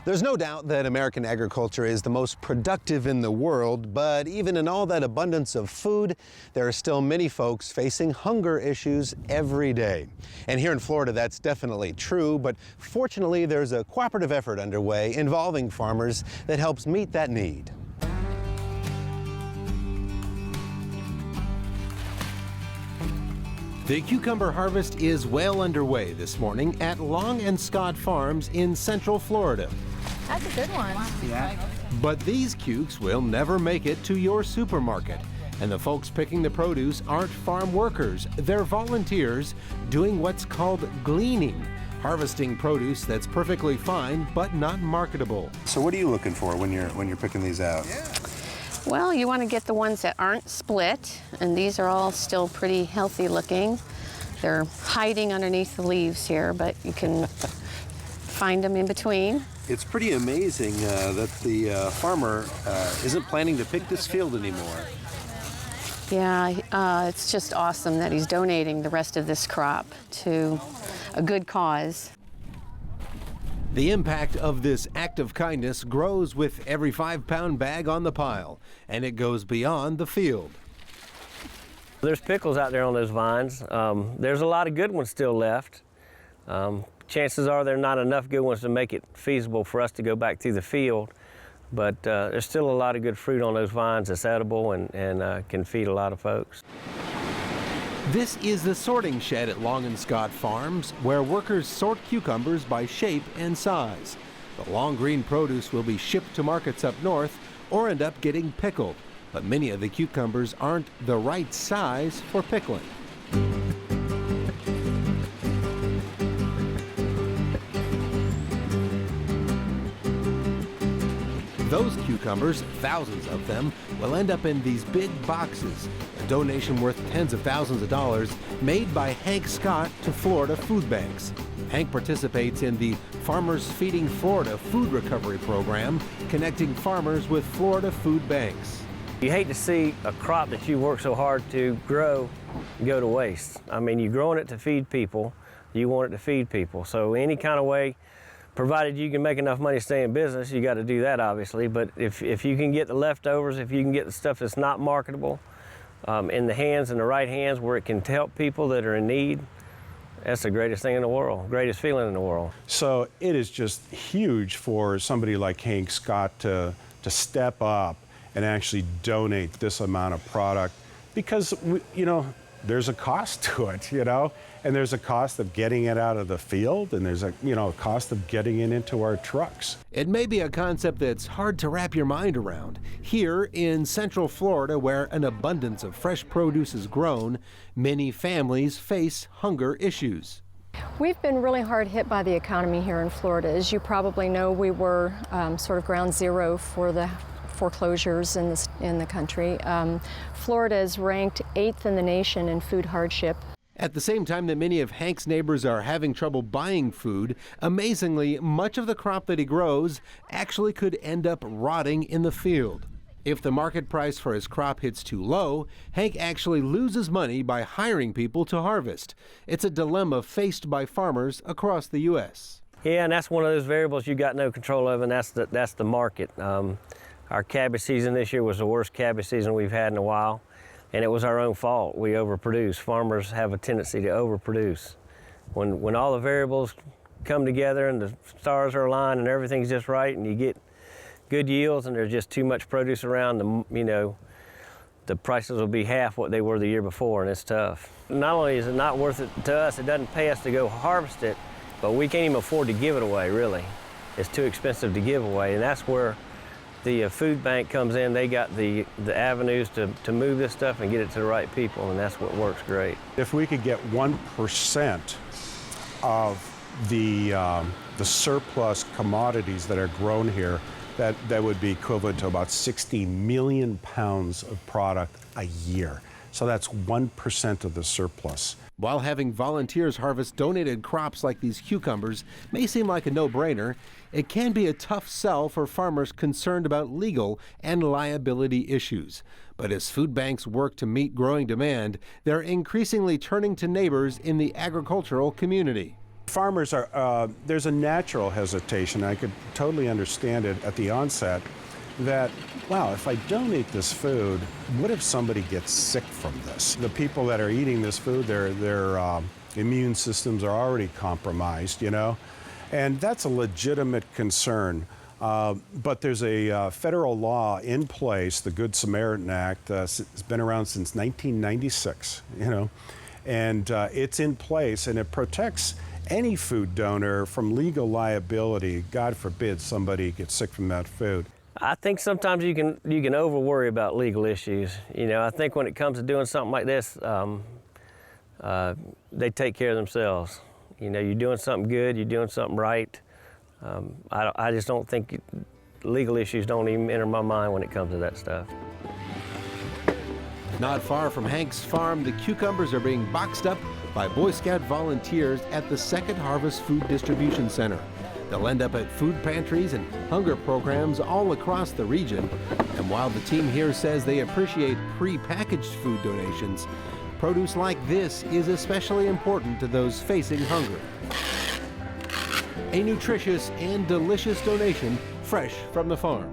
There's no doubt that American agriculture is the most productive in the world, but even in all that abundance of food, there are still many folks facing hunger issues every day. And here in Florida, that's definitely true, but fortunately, there's a cooperative effort underway involving farmers that helps meet that need. The cucumber harvest is well underway this morning at Long and Scott Farms in Central Florida. That's a good one. Yeah. But these cukes will never make it to your supermarket. And the folks picking the produce aren't farm workers. They're volunteers doing what's called gleaning, harvesting produce that's perfectly fine but not marketable. So what are you looking for when you're picking these out? Well, you want to get the ones that aren't split, and these are all still pretty healthy looking. They're hiding underneath the leaves here, but you can find them in between. It's pretty amazing that the farmer isn't planning to pick this field anymore. Yeah, it's just awesome that he's donating the rest of this crop to a good cause. The impact of this act of kindness grows with every 5-pound bag on the pile, and it goes beyond the field. There's pickles out there on those vines. There's a lot of good ones still left. Chances are there are not enough good ones to make it feasible for us to go back through the field, but there's still a lot of good fruit on those vines that's edible and can feed a lot of folks. This is the sorting shed at Long and Scott Farms, where workers sort cucumbers by shape and size. The long green produce will be shipped to markets up north or end up getting pickled, but many of the cucumbers aren't the right size for pickling. Those cucumbers, thousands of them, will end up in these big boxes, a donation worth tens of thousands of dollars made by Hank Scott to Florida food banks. Hank participates in the Farmers Feeding Florida food recovery program, connecting farmers with Florida food banks. You hate to see a crop that you work so hard to grow go to waste. I mean, you're growing it to feed people, you want it to feed people. So any kind of way, provided you can make enough money to stay in business, you got to do that, obviously. But if you can get the leftovers, if you can get the stuff that's not marketable in the right hands where it can help people that are in need, that's the greatest thing in the world, greatest feeling in the world. So it is just huge for somebody like Hank Scott to step up and actually donate this amount of product because, there's a cost to it, and there's a cost of getting it out of the field, and there's a cost of getting it into our trucks. It may be a concept that's hard to wrap your mind around. Here in Central Florida, where an abundance of fresh produce is grown, many families face hunger issues. We've been really hard hit by the economy here in Florida. As you probably know, we were sort of ground zero for the foreclosures in the country. Florida is ranked 8th in the nation in food hardship. At the same time that many of Hank's neighbors are having trouble buying food, amazingly, much of the crop that he grows actually could end up rotting in the field. If the market price for his crop hits too low, Hank actually loses money by hiring people to harvest. It's a dilemma faced by farmers across the U.S. Yeah, and that's one of those variables you got no control of, and that's the market. Our cabbage season this year was the worst cabbage season we've had in a while, and it was our own fault. We overproduced. Farmers have a tendency to overproduce. When all the variables come together and the stars are aligned and everything's just right and you get good yields and there's just too much produce around, the prices will be half what they were the year before, and it's tough. Not only is it not worth it to us, it doesn't pay us to go harvest it, but we can't even afford to give it away, really. It's too expensive to give away, and that's where the food bank comes in. They got the avenues to move this stuff and get it to the right people, and that's what works great. If we could get 1% of the surplus commodities that are grown here, that would be equivalent to about 60 million pounds of product a year. So that's 1% of the surplus. While having volunteers harvest donated crops like these cucumbers may seem like a no-brainer, it can be a tough sell for farmers concerned about legal and liability issues. But as food banks work to meet growing demand, they're increasingly turning to neighbors in the agricultural community. Farmers are, there's a natural hesitation. I could totally understand it at the onset that, wow, if I donate this food, what if somebody gets sick from this? The people that are eating this food, their immune systems are already compromised, you know? And that's a legitimate concern. But there's a federal law in place, the Good Samaritan Act. It's been around since 1996, you know? And it's in place, and it protects any food donor from legal liability. God forbid somebody gets sick from that food. I think sometimes you can over worry about legal issues. You know, I think when it comes to doing something like this, they take care of themselves. You know, you're doing something good, you're doing something right. I just don't think legal issues don't even enter my mind when it comes to that stuff. Not far from Hank's farm, the cucumbers are being boxed up by Boy Scout volunteers at the Second Harvest Food Distribution Center. They'll end up at food pantries and hunger programs all across the region. And while the team here says they appreciate pre-packaged food donations, produce like this is especially important to those facing hunger. A nutritious and delicious donation fresh from the farm.